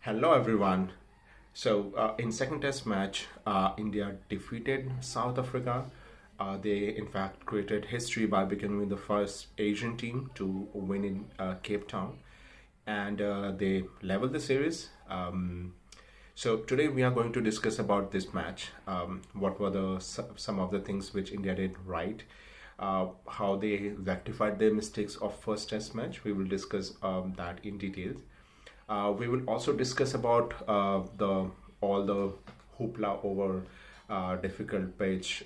Hello everyone. In second test match, India defeated South Africa. They in fact created history by becoming the first Asian team to win in Cape Town, and they leveled the series. So today we are going to discuss about this match. What were some of the things which India did right, how they rectified their mistakes of first test match. We will discuss that in details. We will also discuss about the all the hoopla over difficult pitch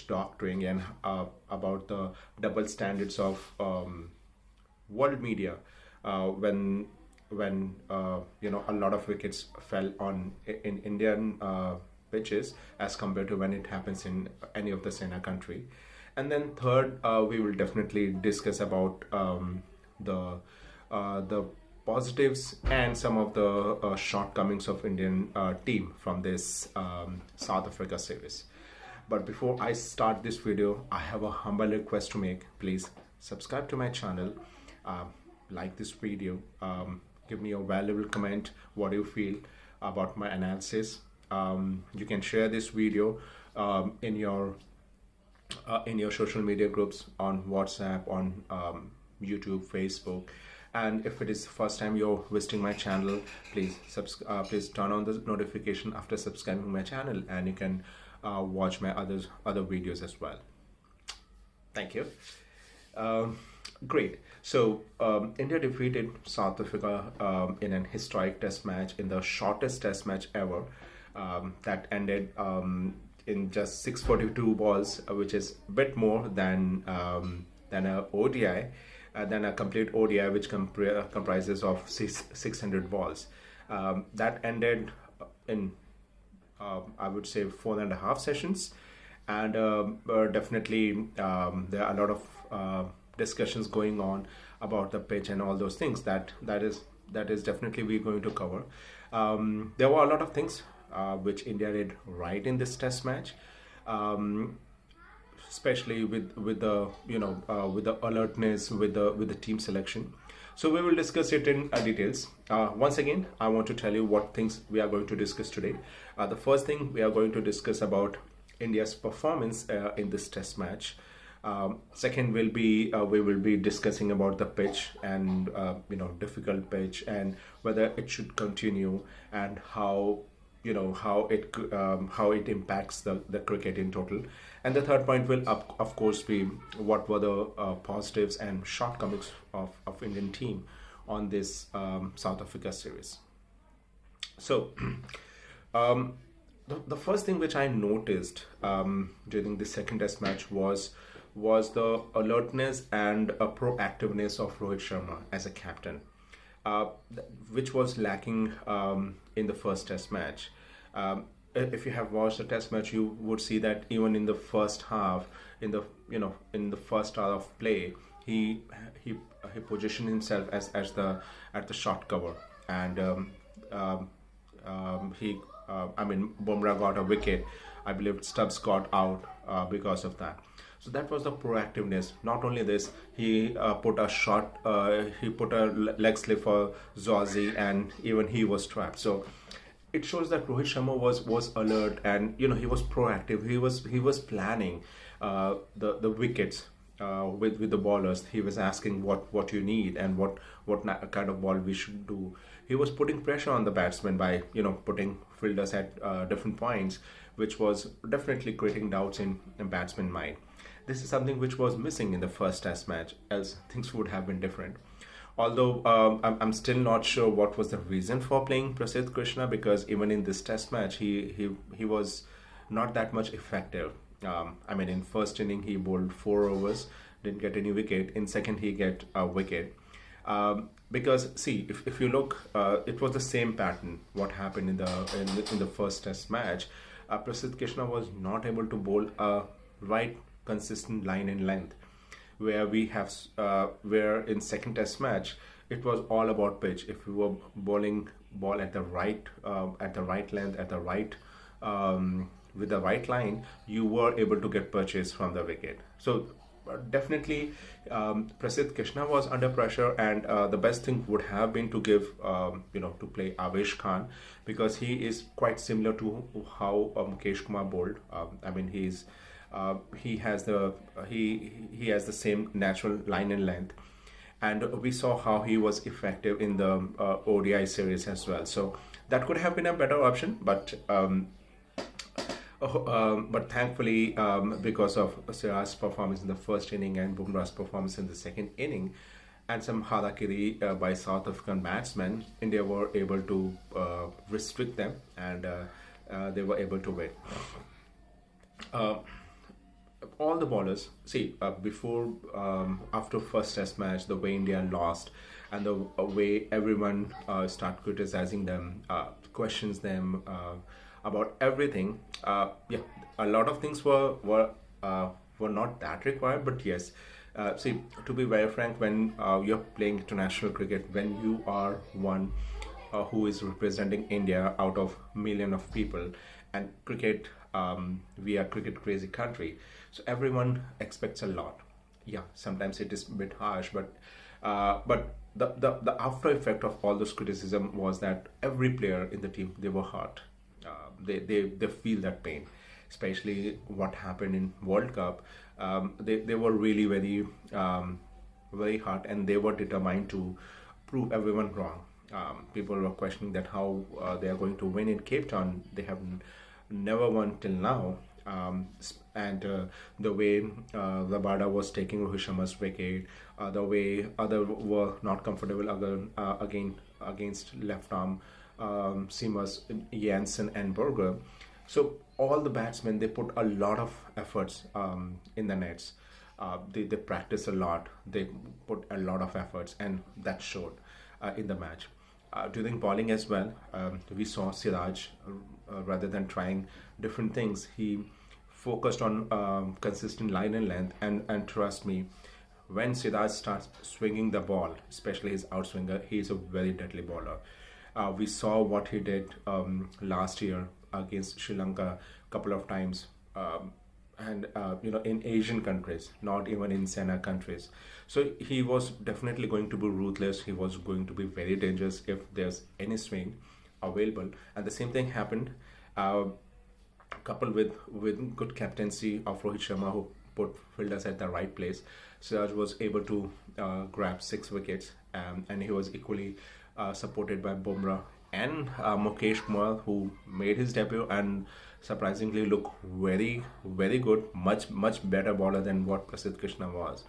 doctoring, and about the double standards of world media when a lot of wickets fell on in Indian pitches as compared to when it happens in any of the Sena country. And then third, we will definitely discuss about the positives and some of the shortcomings of Indian team from this South Africa series. But before I start this video, I have a humble request to make. Please subscribe to my channel, like this video, give me a valuable comment. What do you feel about my analysis? You can share this video in your social media groups, on WhatsApp, on YouTube, Facebook. And if it is the first time you're visiting my channel, please turn on the notification after subscribing my channel, and you can watch my other videos as well. Thank you. Great. So India defeated South Africa in an historic test match, in the shortest test match ever, that ended in just 642 balls, which is a bit more than a ODI, than a complete ODI, which comprises of 600 balls. That ended in, I would say, 4.5 sessions. And definitely there are a lot of discussions going on about the pitch and all those things. That is definitely we're going to cover. There were a lot of things which India did right in this test match, especially with the with the alertness, with the team selection. So we will discuss it in details. Once again, I want to tell you what things we are going to discuss today. The first thing we are going to discuss about India's performance in this test match. Second will be we will be discussing about the pitch, and difficult pitch, and whether it should continue, and how how it impacts the cricket in total. And the third point will of course be what were the positives and shortcomings of Indian team on this South Africa series. So the first thing which I noticed during the second test match was the alertness and proactiveness of Rohit Sharma as a captain, which was lacking in the first test match. If you have watched the test match, you would see that even in the first half, in the first hour of play, he positioned himself at the short cover, and Bumrah got a wicket. I believe Stubbs got out because of that. So that was the proactiveness. Not only this, he put a shot, he put a leg slip for Zazi, and even he was trapped. So it shows that Rohit Sharma was alert, and he was proactive. He was planning the wickets with the bowlers. He was asking what you need and what kind of ball we should do. He was putting pressure on the batsmen by putting fielders at different points, which was definitely creating doubts in batsman mind. This is something which was missing in the first test match, else things would have been different. Although I'm still not sure what was the reason for playing Prasidh Krishna, because even in this test match he was not that much effective. In first inning he bowled 4 overs, didn't get any wicket. In second he get a wicket. Because see, if you look, it was the same pattern what happened in the first test match. Prasidh Krishna was not able to bowl a right consistent line in length, where we have where in second test match it was all about pitch. If we were bowling ball at the right length, at the right with the right line, you were able to get purchase from the wicket. So definitely, Prasidh Krishna was under pressure, and the best thing would have been to give, to play Avesh Khan, because he is quite similar to how Mukesh Kumar bowled. I mean, he has he has the same natural line and length, and we saw how he was effective in the ODI series as well. So that could have been a better option, but. But thankfully, because of Siraj's performance in the first inning and Bumrah's performance in the second inning, and some harakiri by South African batsmen, India were able to restrict them, and they were able to win. Uh, all the bowlers, see, before, after first Test match, the way India lost, and the way everyone start criticizing them, questions them. About everything. Yeah, a lot of things were not that required, but yes. See, to be very frank, when you're playing international cricket, when you are one who is representing India out of million of people, and cricket, we are cricket crazy country, so everyone expects a lot. Yeah, sometimes it is a bit harsh, but the after effect of all this criticism was that every player in the team, they were hurt. They feel that pain, especially what happened in World Cup. They were really very hard, and they were determined to prove everyone wrong. People were questioning that how they are going to win in Cape Town. They have never won till now. And the way Rabada was taking Rohit Sharma's wicket, the way other were not comfortable against left arm seamers Jansen and Berger. So all the batsmen, they put a lot of efforts in the nets. They practice a lot. They put a lot of efforts, and that showed in the match. During bowling as well, we saw Siraj, rather than trying different things, he focused on consistent line and length. And trust me, when Siraj starts swinging the ball, especially his outswinger, he is a very deadly bowler. We saw what he did last year against Sri Lanka a couple of times, and in Asian countries, not even in Sena countries. So he was definitely going to be ruthless. He was going to be very dangerous if there's any swing available. And the same thing happened, coupled with good captaincy of Rohit Sharma, who put fielders at the right place. Siraj was able to grab 6 wickets, and he was equally supported by Bumrah and Mukesh Kumar, who made his debut and surprisingly looked very good, much better bowler than what Prasidh Krishna was.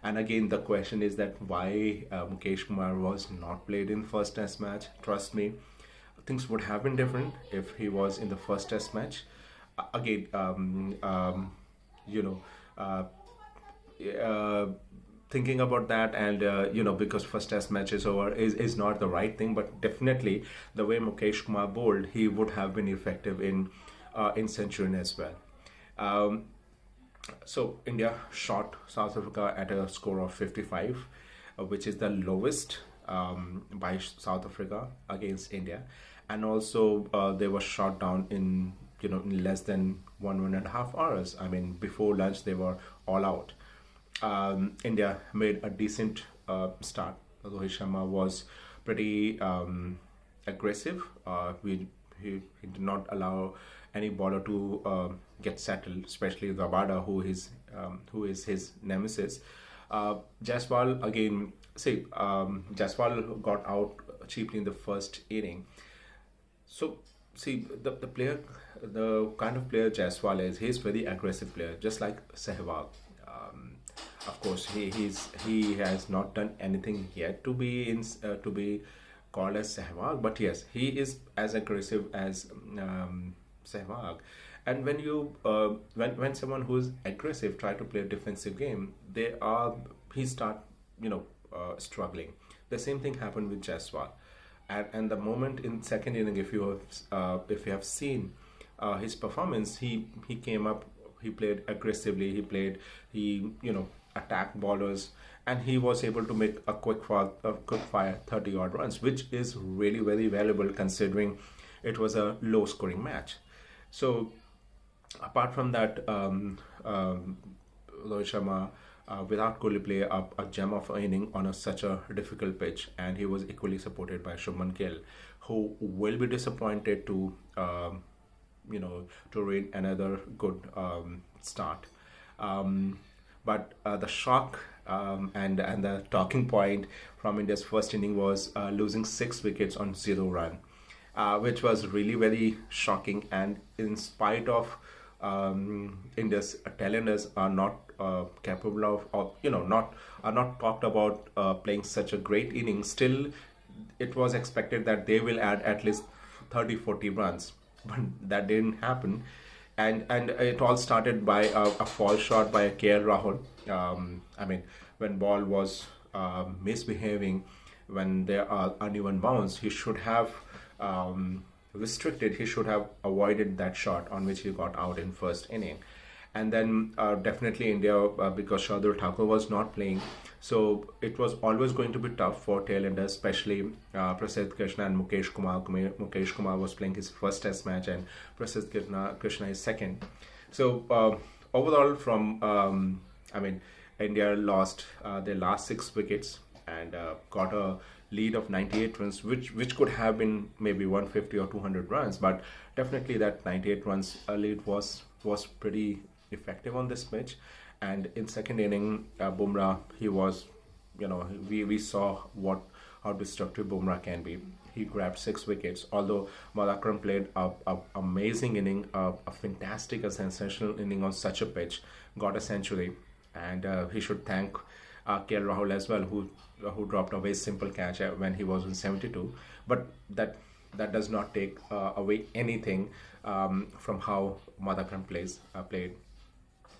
And again, the question is that why Mukesh Kumar was not played in first Test match. Trust me, things would have been different if he was in the first Test match. Again, thinking about that, and because first Test match is over, is not the right thing, but definitely the way Mukesh Kumar bowled, he would have been effective in Centurion as well. So India shot South Africa at a score of 55, which is the lowest by South Africa against India, and also they were shot down in less than 1.5 hours. I mean, before lunch they were all out. India made a decent start. Rohit Sharma was pretty aggressive. He did not allow any bowler to get settled, especially Rabada, who is his nemesis. Jaiswal again. See, Jaiswal got out cheaply in the first inning. So see, the kind of player Jaiswal is, he's very aggressive player, just like Sehwag. Of course, he has not done anything yet to be called as Sehwag, but yes, he is as aggressive as Sehwag. And when you when someone who is aggressive try to play a defensive game, he start struggling. The same thing happened with Jaiswal, and the moment in second inning, if you have seen his performance, he came up, he played aggressively, he attacked bowlers, and he was able to make a quick fire 30 odd runs, which is really very valuable considering it was a low scoring match. So apart from that, Rohit Sharma without Kohli play a gem of an inning on such a difficult pitch, and he was equally supported by Shubman Gill, who will be disappointed to to read another good start. But the shock and the talking point from India's first inning was losing 6 wickets on 0 run, which was really very shocking. And in spite of India's talents are not capable of not are not talked about playing such a great inning, still it was expected that they will add at least 30-40 runs, but that didn't happen. And it all started by a fall shot by KL Rahul. When ball was misbehaving, when there are uneven bounds, he should have restricted. He should have avoided that shot on which he got out in first inning. And then definitely India, because Shardul Thakur was not playing, so it was always going to be tough for tailenders, especially Prasidh Krishna and Mukesh Kumar. Mukesh Kumar was playing his first test match and Prasidh Krishna is second. So overall India lost their last 6 wickets and got a lead of 98 runs, which could have been maybe 150 or 200 runs, but definitely that 98 runs lead was pretty effective on this pitch. And in second inning, Bumrah, he was, we saw how destructive Bumrah can be. He grabbed 6 wickets, although Malakram played a amazing inning, a fantastic, a sensational inning on such a pitch, got a century, and he should thank KL Rahul as well, who dropped a very simple catch when he was in 72. But that does not take away anything from how Malakram played.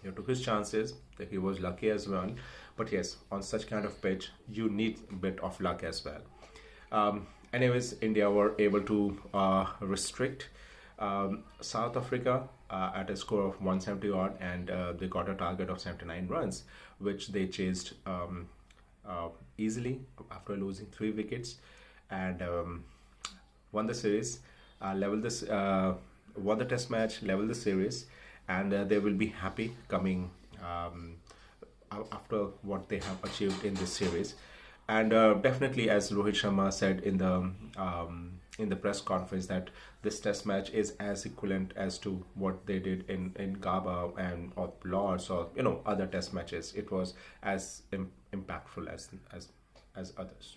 He took his chances. He was lucky as well. But yes, on such kind of pitch, you need a bit of luck as well. Anyways, India were able to restrict South Africa at a score of 170 odd, and they got a target of 79 runs, which they chased easily after losing 3 wickets, and won the series, won the test match, leveled the series, and they will be happy coming after what they have achieved in this series. And definitely, as Rohit Sharma said in the press conference, that this test match is as equivalent as to what they did in Gaba or Lords or other test matches. It was as impactful as others.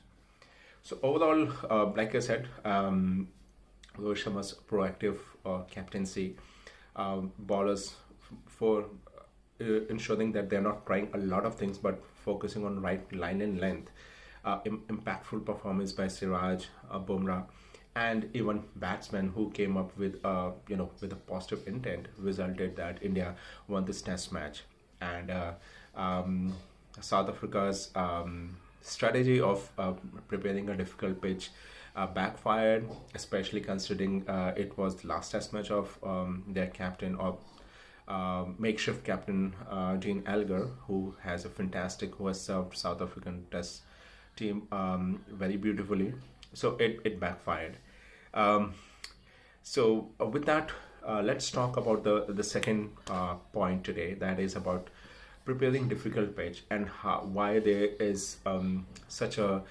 So overall, like I said, Rohit Sharma's proactive captaincy, bowlers for ensuring that they're not trying a lot of things but focusing on right line and length. Impactful performance by Siraj, Bumrah, and even batsmen who came up with with a positive intent resulted that India won this test match. And South Africa's strategy of preparing a difficult pitch backfired, especially considering it was the last test match of their captain or makeshift captain Dean Elgar, who has served South African test team very beautifully. So it backfired. With that, let's talk about the second point today, that is about preparing difficult pitch and why there is such a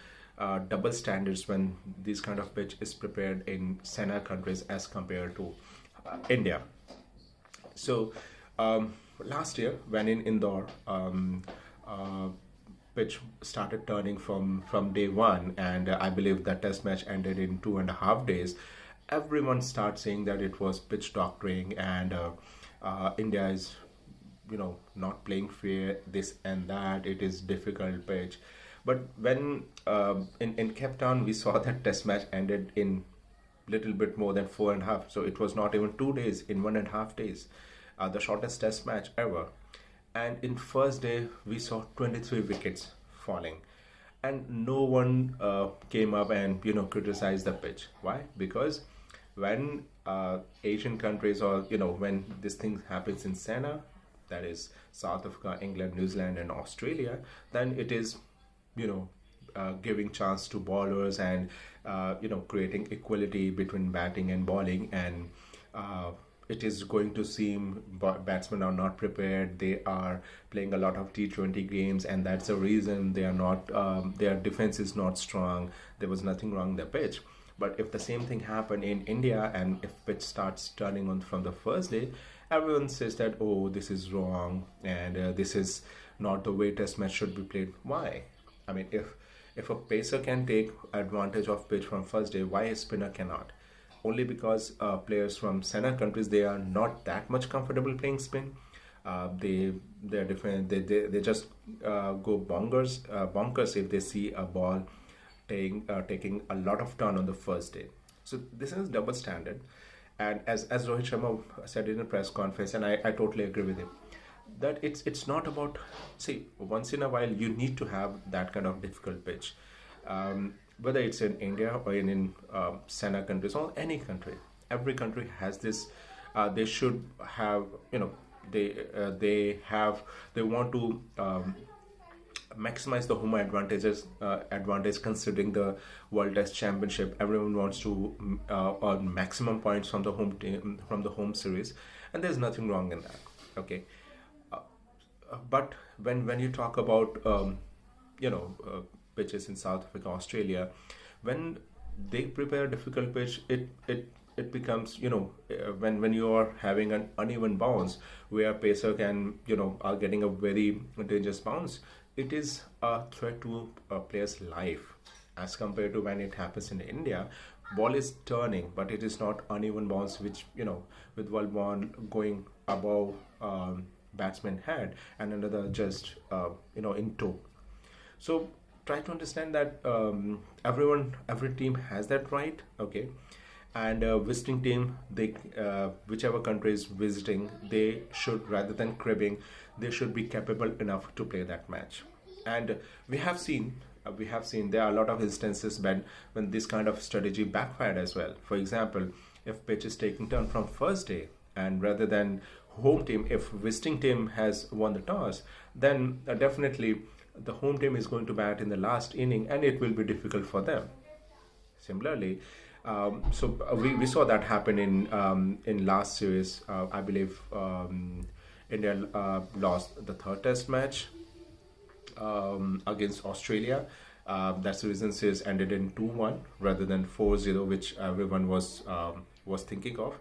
double standards when this kind of pitch is prepared in Sena countries as compared to India. So last year, when in Indore, pitch started turning from day one, and I believe that test match ended in 2.5 days. Everyone started saying that it was pitch doctoring and India is not playing fair, this and that, it is difficult pitch. But when in Capetown we saw that test match ended in little bit more than 4.5, so it was not even 2 days, in 1.5 days, the shortest test match ever. And in first day we saw 23 wickets falling, and no one came up and criticized the pitch. Why? Because when Asian countries, or when this thing happens in Sena, that is South Africa, England, New Zealand and Australia, then it is giving chance to bowlers and creating equality between batting and bowling, and it is going to seem batsmen are not prepared. They are playing a lot of T20 games, and that's the reason they are not. Their defense is not strong. There was nothing wrong in the pitch. But if the same thing happened in India, and if pitch starts turning on from the first day, everyone says that, oh, this is wrong, and this is not the way Test match should be played. Why? I mean, if a pacer can take advantage of pitch from first day, why a spinner cannot? Only because players from center countries, they are not that much comfortable playing spin. They're different. They just go bonkers if they see a ball taking a lot of turn on the first day. So this is double standard. And as Rohit Sharma said in a press conference, and I totally agree with him, that it's not about, see, once in a while you need to have that kind of difficult pitch, whether it's in India or in center countries or any country. Every country has this. They should have, they want to maximize the home advantage, considering the World Test Championship. Everyone wants to earn maximum points from the home team, from the home series, and there's nothing wrong in that. Okay, but when you talk about pitches in South Africa, Australia, when they prepare a difficult pitch, it becomes, when you are having an uneven bounce where pacer can, are getting a very dangerous bounce, it is a threat to a player's life, as compared to when it happens in India. Ball is turning, but it is not uneven bounce, which, with one ball going above batsman head and another just in toe. So try to understand that every team has that right. Okay, and visiting team, they whichever country is visiting, they should, rather than cribbing, they should be capable enough to play that match. And we have seen there are a lot of instances when this kind of strategy backfired as well. For example, if pitch is taking turn from first day, and rather than home team, if visiting team has won the toss, then definitely the home team is going to bat in the last inning, and it will be difficult for them. Similarly, we saw that happen in last series. I believe India lost the third Test match against Australia. That season series ended in 2-1 rather than 4-0, which everyone was thinking of.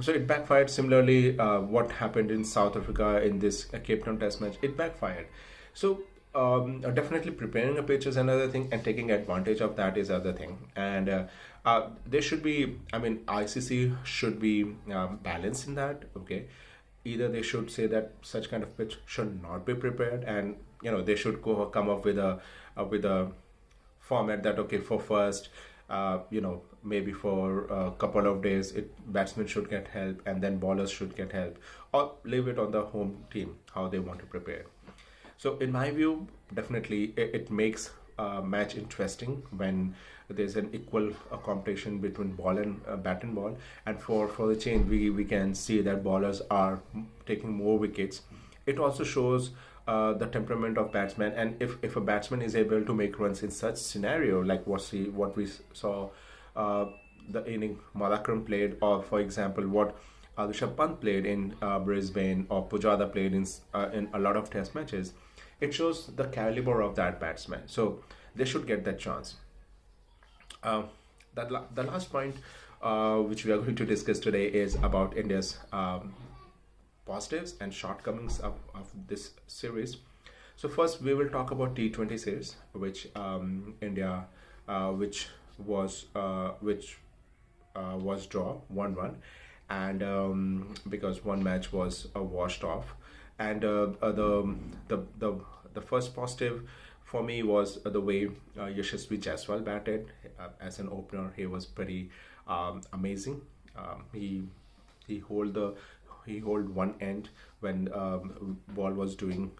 So it backfired. Similarly, what happened in South Africa in this Capetown Test match, it backfired. So definitely preparing a pitch is another thing, and taking advantage of that is other thing. And there should be, ICC should be balanced in that. Okay, either they should say that such kind of pitch should not be prepared, and they should come up with a format that, okay, for first, maybe for a couple of days, batsmen should get help, and then bowlers should get help, or leave it on the home team how they want to prepare. So in my view, definitely it makes a match interesting when there's an equal competition between ball and bat and ball. And for the change, we can see that bowlers are taking more wickets. It also shows the temperament of batsmen, and if a batsman is able to make runs in such scenario, like what we saw the inning Malakram played, or for example what Rishabh Pant played in Brisbane, or Pujara played in a lot of Test matches, it shows the caliber of that batsman. So they should get that chance. The last point which we are going to discuss today is about India's positives and shortcomings of this series. So first we will talk about T20 series, which India which was draw 1-1, and because one match was washed off. And the first positive for me was the way Yashasvi Jaiswal batted as an opener. He was pretty amazing. He hold one end when ball was doing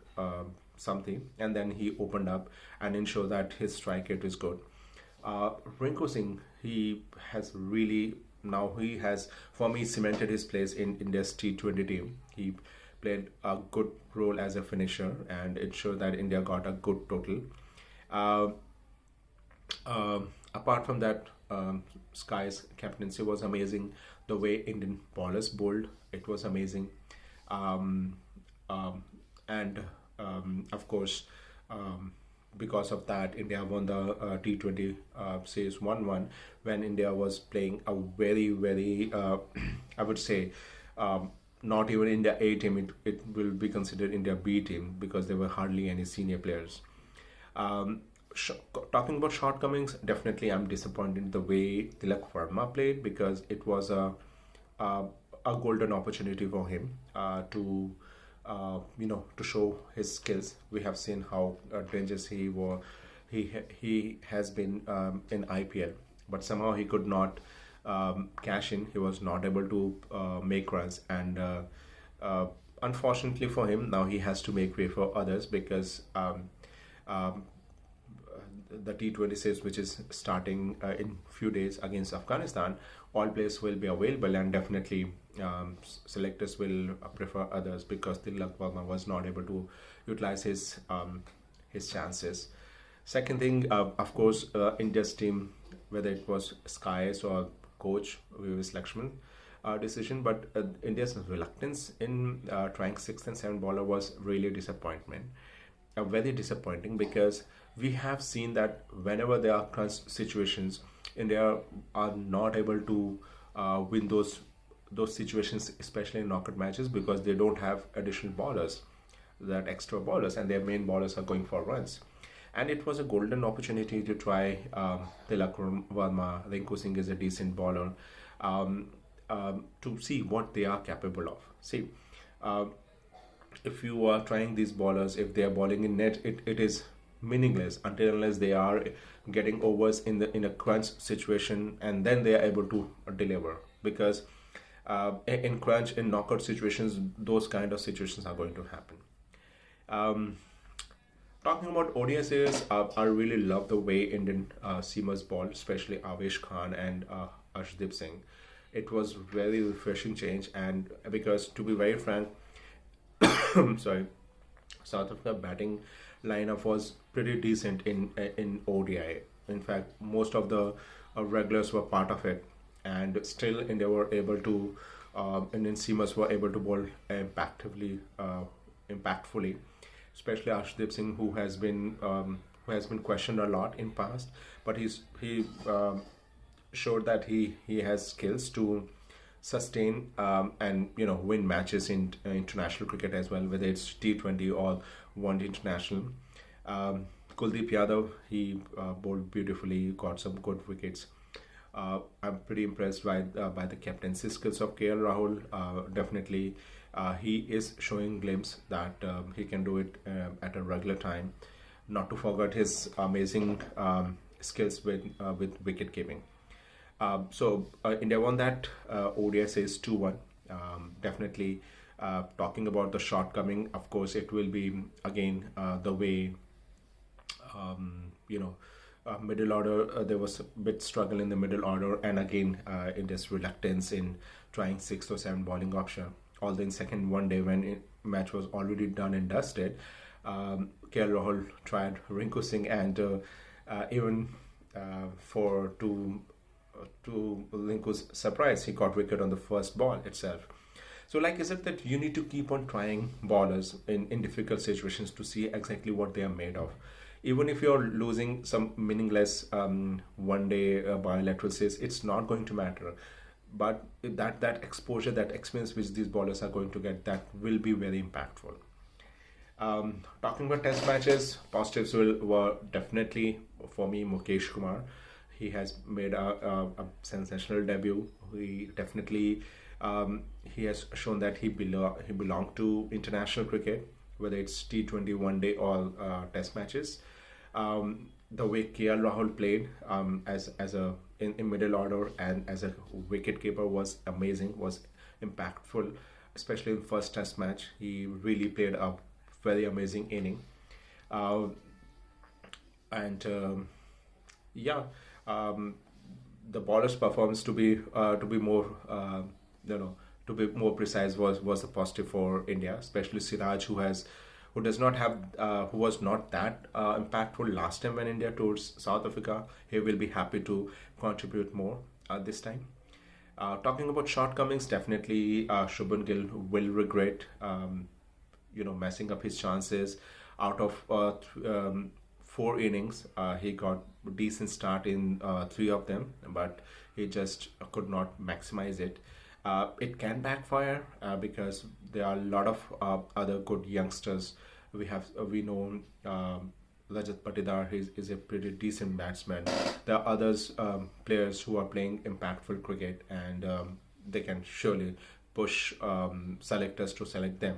something, and then he opened up and ensured that his strike rate is good. Rinku Singh, he has for me cemented his place in India's T20 team. He played a good role as a finisher and ensured that India got a good total. Apart from that, Sky's captaincy was amazing. The way Indian bowlers bowled, it was amazing. Um, and of course, um, because of that, India won the T20 series 1-1 when India was playing a very, very, I would say, not even India A team, it will be considered India B team because there were hardly any senior players. Um, sh- Talking about shortcomings, definitely I'm disappointed in the way Tilak Verma played because it was a, a golden opportunity for him to show his skills. We have seen how dangerous he has been in IPL, but somehow he could not cash in. He was not able to make runs, and uh, unfortunately for him, now he has to make way for others because um, the T20 series, which is starting in few days against Afghanistan, all players will be available, and definitely selectors will prefer others because Tilak Verma was not able to utilize his chances. Second thing, of course, India's team, whether it was Skies or coach Vivis Lakshman decision, but India's reluctance in trying sixth and seventh bowler was really a disappointment. Very disappointing because we have seen that whenever there are crunch situations, India are not able to win those situations, especially in knockout matches, because they don't have additional bowlers, that extra bowlers, and their main bowlers are going for runs. And it was a golden opportunity to try Tilak Verma. Rinku Singh is a decent bowler, to see what they are capable of. See, uh, if you are trying these bowlers, if they are bowling in net, it is meaningless until unless they are getting overs in a crunch situation, and then they are able to deliver. Because in crunch, in knockout situations, those kind of situations are going to happen. Um, Talking about ODI series, I really love the way Indian seamers bowled, especially Avesh Khan and Arshdeep Singh. It was very refreshing change, and because to be very frank, sorry, South Africa batting lineup was pretty decent in ODI. In fact, most of the regulars were part of it, and still India were able to Indian seamers were able to bowl impactfully, especially Arshdeep Singh, who has been questioned a lot in past, but he showed that he has skills to sustain and win matches in international cricket as well, whether it's T20 or one international. Um, Kuldeep Yadav, he bowled beautifully, got some good wickets. I'm pretty impressed by the captaincy skills of KL Rahul. Definitely, he is showing glimpse that he can do it at a regular time. Not to forget his amazing skills with wicket keeping. India won that ODI is 2-1. Definitely, talking about the shortcoming, of course, it will be again the way middle order. There was a bit struggle in the middle order, and again, India's reluctance in trying sixth or seventh bowling option. Although in second one day when match was already done and dusted, KL Rahul tried Rinku Singh, and even for to Linku's surprise, he got wicket on the first ball itself. So, like I said, that you need to keep on trying bowlers in difficult situations to see exactly what they are made of. Even if you're losing some meaningless one day bilateral series, it's not going to matter. But that exposure, that experience which these bowlers are going to get, that will be very impactful. Talking about test matches, positives were definitely for me Mukesh Kumar. He has made a sensational debut. He definitely he has shown that he belonged to international cricket, whether it's T20 one day or test matches. The way KL Rahul played as a in middle order and as a wicket keeper was amazing, was impactful, especially in first test match. He really played a very amazing inning. Uh, and yeah, um, the bowler's performance to be more to be more precise was a positive for India, especially Siraj, who has who does not have, who was not that impactful last time when India tours South Africa. He will be happy to contribute more this time. Talking about shortcomings, definitely Shubman Gill will regret, messing up his chances. Out of 4 innings, he got a decent start in 3 of them, but he just could not maximize it. It can backfire because there are a lot of other good youngsters. We know Rajat Patidar is a pretty decent batsman. There are others players who are playing impactful cricket, and they can surely push selectors to select them.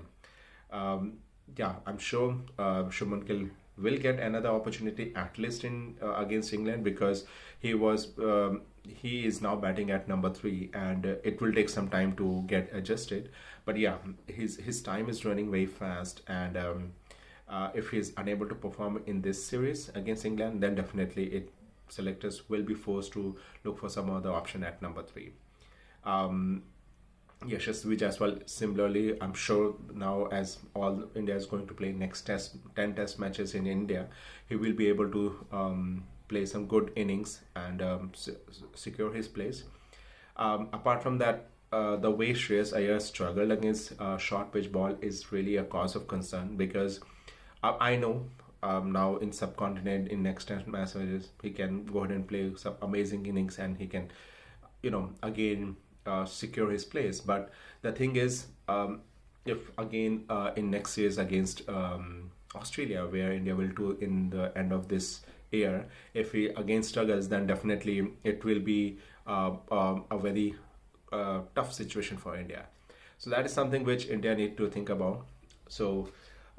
I'm sure Shubman Gill will get another opportunity at least in against England, because he is now batting at number 3, and it will take some time to get adjusted. But yeah, his time is running very fast, and if he is unable to perform in this series against England, then definitely selectors will be forced to look for some other option at number 3. Yashasvi Jaiswal, similarly, I'm sure now, as all India is going to play next 10 test matches in India, he will be able to play some good innings and secure his place. Apart from that, the way Shreyas Iyer struggled against short pitch ball is really a cause of concern, because I know now in subcontinent, in next 10 matches, he can go ahead and play some amazing innings, and he can, again secure his place. But the thing is, if again in next series against Australia, where India will do in the end of this year, if he again struggles, then definitely it will be a very tough situation for India. So that is something which India need to think about. So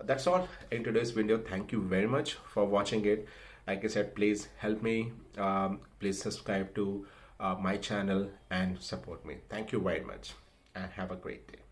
that's all in today's video. Thank you very much for watching it. Like I said, please help me. Please subscribe to my channel and support me. Thank you very much, and have a great day.